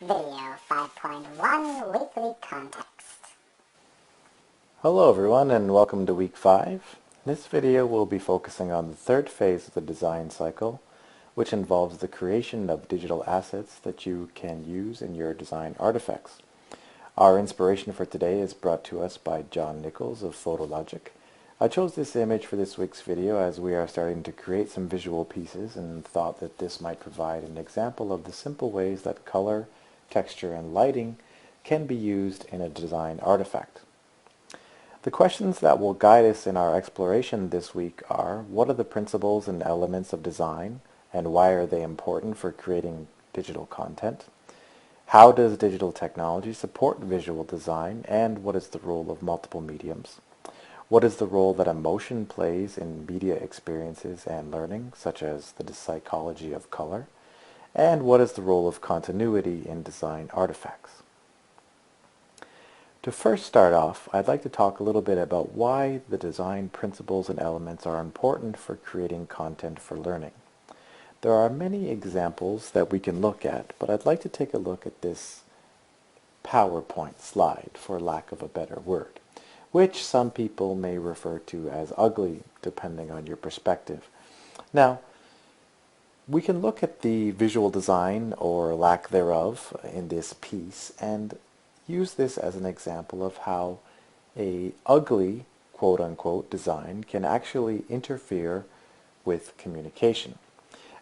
Video 5.1 Weekly Context. Hello everyone and welcome to week 5. This video will be focusing on the third phase of the design cycle, which involves the creation of digital assets that you can use in your design artifacts. Our inspiration for today is brought to us by John Nichols of PhotoLogic. I chose this image for this week's video as we are starting to create some visual pieces and thought that this might provide an example of the simple ways that color, texture, and lighting can be used in a design artifact. The questions that will guide us in our exploration this week are: what are the principles and elements of design, and why are they important for creating digital content? How does digital technology support visual design, and what is the role of multiple mediums? What is the role that emotion plays in media experiences and learning, such as the psychology of color? And what is the role of continuity in design artifacts? To first start off, I'd like to talk a little bit about why the design principles and elements are important for creating content for learning. There are many examples that we can look at, but I'd like to take a look at this PowerPoint slide, for lack of a better word, which some people may refer to as ugly, depending on your perspective. Now, we can look at the visual design, or lack thereof, in this piece and use this as an example of how a ugly, quote-unquote, design can actually interfere with communication.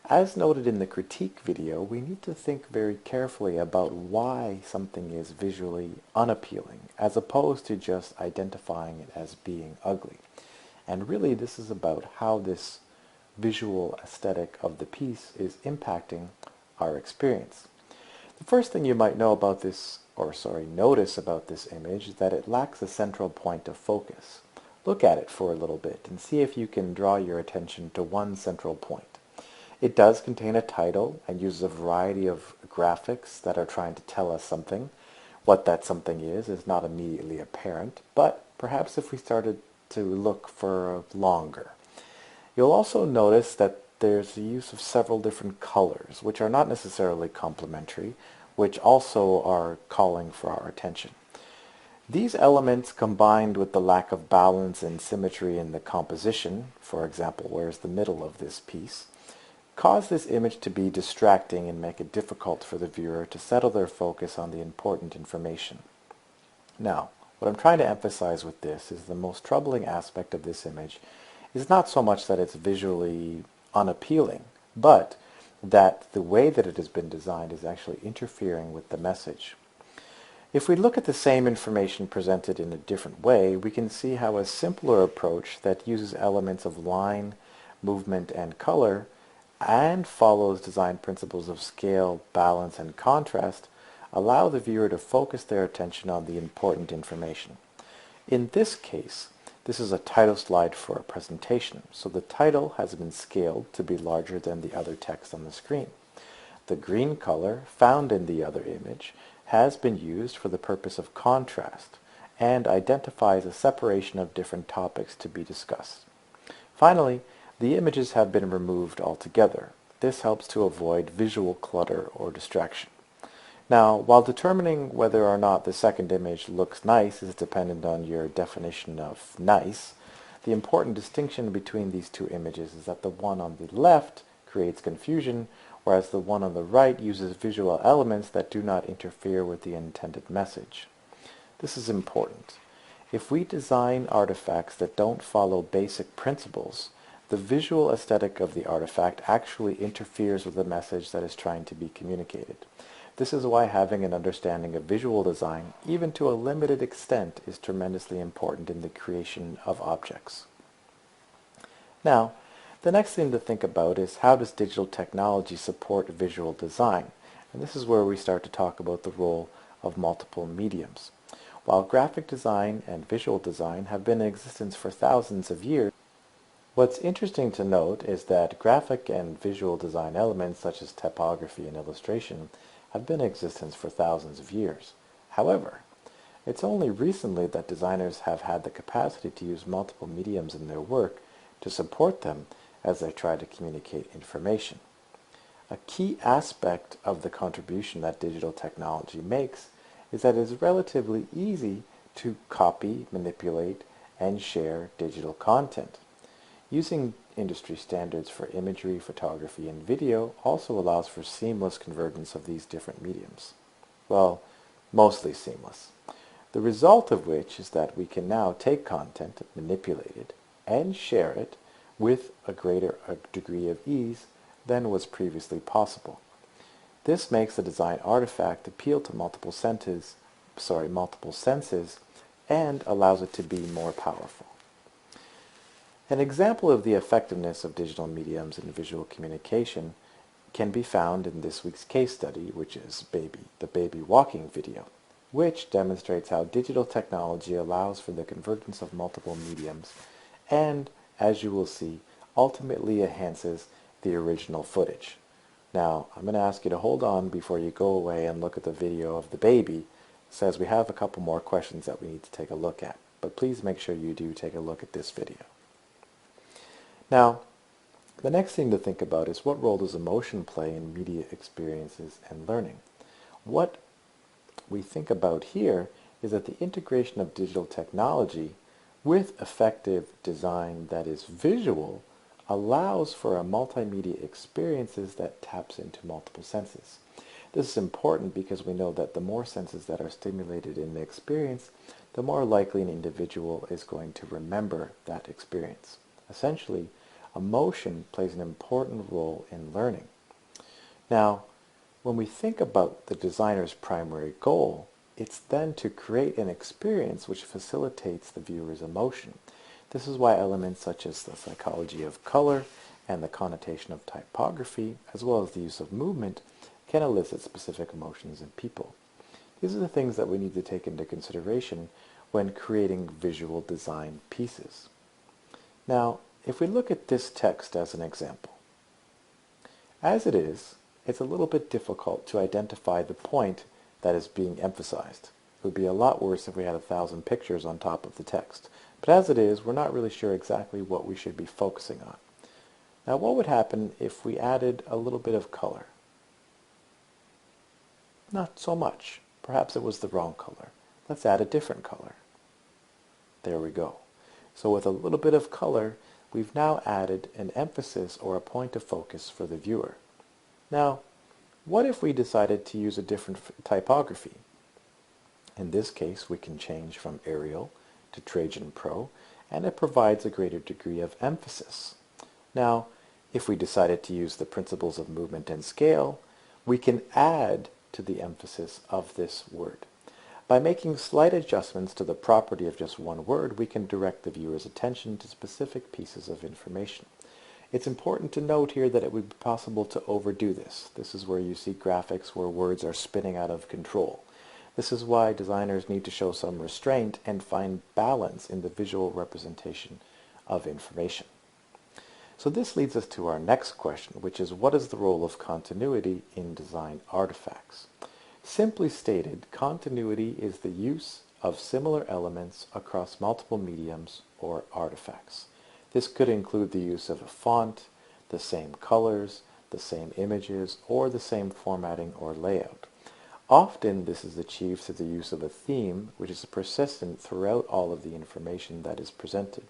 As noted in the critique video, we need to think very carefully about why something is visually unappealing, as opposed to just identifying it as being ugly. And really, this is about how this visual aesthetic of the piece is impacting our experience. The first thing you might know about this, notice about this image, is that it lacks a central point of focus. Look at it for a little bit and see if you can draw your attention to one central point. It does contain a title and uses a variety of graphics that are trying to tell us something. What that something is not immediately apparent, but perhaps if we started to look for longer. You'll also notice that there's the use of several different colors, which are not necessarily complementary, which also are calling for our attention. These elements, combined with the lack of balance and symmetry in the composition, for example, where's the middle of this piece, cause this image to be distracting and make it difficult for the viewer to settle their focus on the important information. Now, what I'm trying to emphasize with this is the most troubling aspect of this image is not so much that it's visually unappealing, but that the way that it has been designed is actually interfering with the message. If we look at the same information presented in a different way, we can see how a simpler approach that uses elements of line, movement, and color and follows design principles of scale, balance, and contrast allow the viewer to focus their attention on the important information. In this case, this is a title slide for a presentation, so the title has been scaled to be larger than the other text on the screen. The green color found in the other image has been used for the purpose of contrast and identifies a separation of different topics to be discussed. Finally, the images have been removed altogether. This helps to avoid visual clutter or distraction. Now, while determining whether or not the second image looks nice is dependent on your definition of nice, the important distinction between these two images is that the one on the left creates confusion, whereas the one on the right uses visual elements that do not interfere with the intended message. This is important. If we design artifacts that don't follow basic principles, the visual aesthetic of the artifact actually interferes with the message that is trying to be communicated. This is why having an understanding of visual design, even to a limited extent, is tremendously important in the creation of objects. Now, the next thing to think about is, how does digital technology support visual design? And this is where we start to talk about the role of multiple mediums. While graphic design and visual design have been in existence for thousands of years, what's interesting to note is that graphic and visual design elements such as typography and illustration have been in existence for thousands of years. However, it's only recently that designers have had the capacity to use multiple mediums in their work to support them as they try to communicate information. A key aspect of the contribution that digital technology makes is that it is relatively easy to copy, manipulate, and share digital content. Using industry standards for imagery, photography, and video also allows for seamless convergence of these different mediums. Well, mostly seamless. The result of which is that we can now take content, manipulate it, and share it with a greater degree of ease than was previously possible. This makes the design artifact appeal to multiple senses and allows it to be more powerful. An example of the effectiveness of digital mediums in visual communication can be found in this week's case study, which is the baby walking video, which demonstrates how digital technology allows for the convergence of multiple mediums and, as you will see, ultimately enhances the original footage. Now, I'm going to ask you to hold on before you go away and look at the video of the baby, as we have a couple more questions that we need to take a look at. But please make sure you do take a look at this video. Now, the next thing to think about is what role does emotion play in media experiences and learning? What we think about here is that the integration of digital technology with effective design that is visual allows for a multimedia experiences that taps into multiple senses. This is important because we know that the more senses that are stimulated in the experience, the more likely an individual is going to remember that experience. Essentially, emotion plays an important role in learning. Now, when we think about the designer's primary goal, it's then to create an experience which facilitates the viewer's emotion. This is why elements such as the psychology of color and the connotation of typography, as well as the use of movement, can elicit specific emotions in people. These are the things that we need to take into consideration when creating visual design pieces. Now, if we look at this text as an example, as it is, it's a little bit difficult to identify the point that is being emphasized. It would be a lot worse if we had 1,000 pictures on top of the text. But as it is, we're not really sure exactly what we should be focusing on. Now, what would happen if we added a little bit of color? Not so much. Perhaps it was the wrong color. Let's add a different color. There we go. So with a little bit of color, we've now added an emphasis or a point of focus for the viewer. Now, what if we decided to use a different typography? In this case, we can change from Arial to Trajan Pro, and it provides a greater degree of emphasis. Now, if we decided to use the principles of movement and scale, we can add to the emphasis of this word. By making slight adjustments to the property of just one word, we can direct the viewer's attention to specific pieces of information. It's important to note here that it would be possible to overdo this. This is where you see graphics where words are spinning out of control. This is why designers need to show some restraint and find balance in the visual representation of information. So this leads us to our next question, which is what is the role of continuity in design artifacts? Simply stated, continuity is the use of similar elements across multiple mediums or artifacts. This could include the use of a font, the same colors, the same images, or the same formatting or layout. Often this is achieved through the use of a theme which is persistent throughout all of the information that is presented.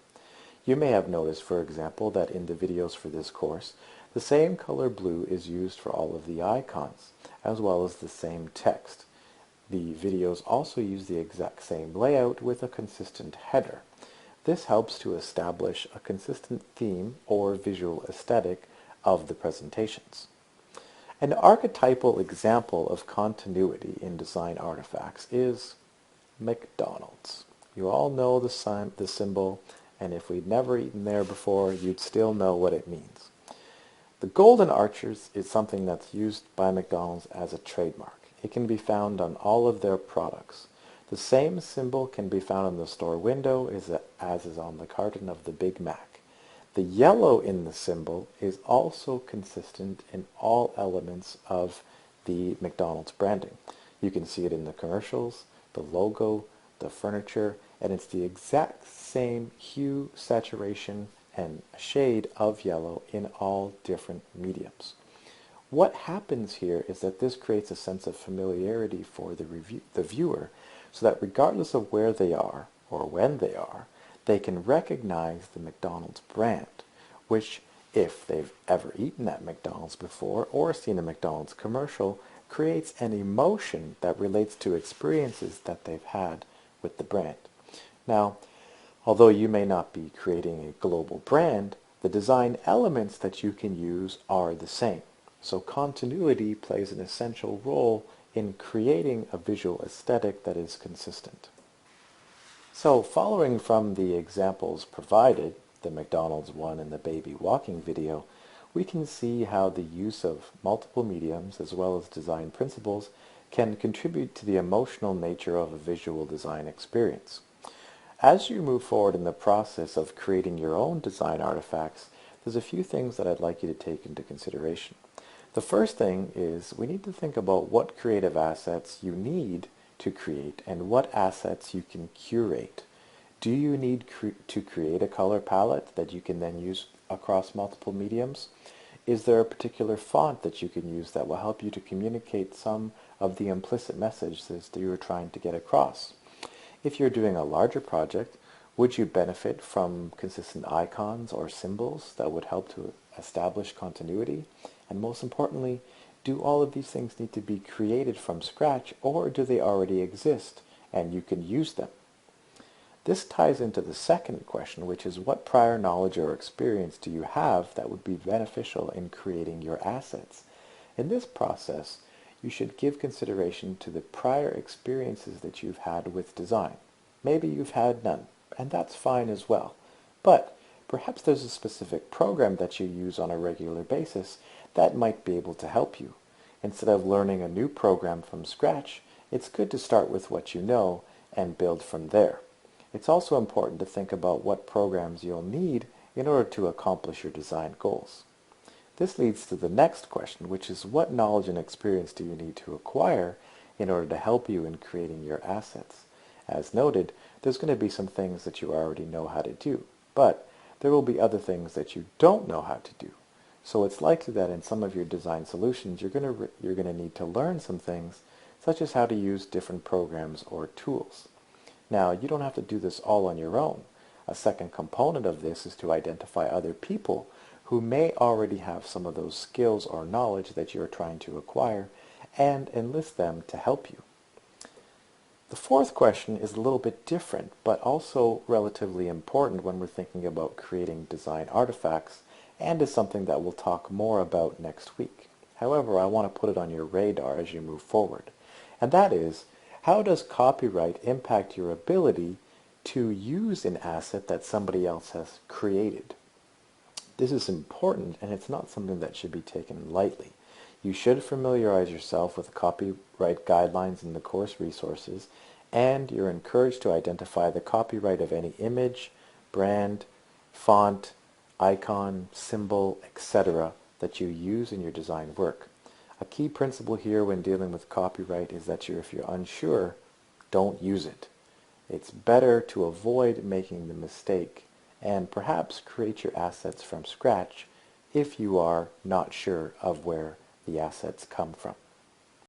You may have noticed, for example, that in the videos for this course, the same color blue is used for all of the icons, as well as the same text. The videos also use the exact same layout with a consistent header. This helps to establish a consistent theme or visual aesthetic of the presentations. An archetypal example of continuity in design artifacts is McDonald's. You all know the symbol, and if we'd never eaten there before, you'd still know what it means. The Golden Arches is something that's used by McDonald's as a trademark. It can be found on all of their products. The same symbol can be found in the store window as is on the carton of the Big Mac. The yellow in the symbol is also consistent in all elements of the McDonald's branding. You can see it in the commercials, the logo, the furniture, and it's the exact same hue, saturation, and shade of yellow in all different mediums. What happens here is that this creates a sense of familiarity for the viewer, so that regardless of where they are or when they are, they can recognize the McDonald's brand, which, if they've ever eaten at McDonald's before or seen a McDonald's commercial, creates an emotion that relates to experiences that they've had with the brand. Now, although you may not be creating a global brand, the design elements that you can use are the same. So continuity plays an essential role in creating a visual aesthetic that is consistent. So following from the examples provided, the McDonald's one and the baby walking video, we can see how the use of multiple mediums as well as design principles can contribute to the emotional nature of a visual design experience. As you move forward in the process of creating your own design artifacts, there's a few things that I'd like you to take into consideration. The first thing is we need to think about what creative assets you need to create and what assets you can curate. Do you need to create a color palette that you can then use across multiple mediums? Is there a particular font that you can use that will help you to communicate some of the implicit messages that you are trying to get across? If you're doing a larger project, would you benefit from consistent icons or symbols that would help to establish continuity? And most importantly, do all of these things need to be created from scratch, or do they already exist and you can use them? This ties into the second question, which is what prior knowledge or experience do you have that would be beneficial in creating your assets? In this process, you should give consideration to the prior experiences that you've had with design. Maybe you've had none, and that's fine as well. But perhaps there's a specific program that you use on a regular basis that might be able to help you. Instead of learning a new program from scratch, it's good to start with what you know and build from there. It's also important to think about what programs you'll need in order to accomplish your design goals. This leads to the next question, which is what knowledge and experience do you need to acquire in order to help you in creating your assets? As noted, there's going to be some things that you already know how to do, but there will be other things that you don't know how to do. So it's likely that in some of your design solutions, you're going to need to learn some things, such as how to use different programs or tools. Now, you don't have to do this all on your own. A second component of this is to identify other people who may already have some of those skills or knowledge that you're trying to acquire and enlist them to help you. The fourth question is a little bit different, but also relatively important when we're thinking about creating design artifacts, and is something that we'll talk more about next week. However, I want to put it on your radar as you move forward. And that is, how does copyright impact your ability to use an asset that somebody else has created? This is important, and it's not something that should be taken lightly. You should familiarize yourself with copyright guidelines in the course resources, and you're encouraged to identify the copyright of any image, brand, font, icon, symbol, etc. that you use in your design work. A key principle here when dealing with copyright is that if you're unsure, don't use it. It's better to avoid making the mistake and perhaps create your assets from scratch if you are not sure of where the assets come from.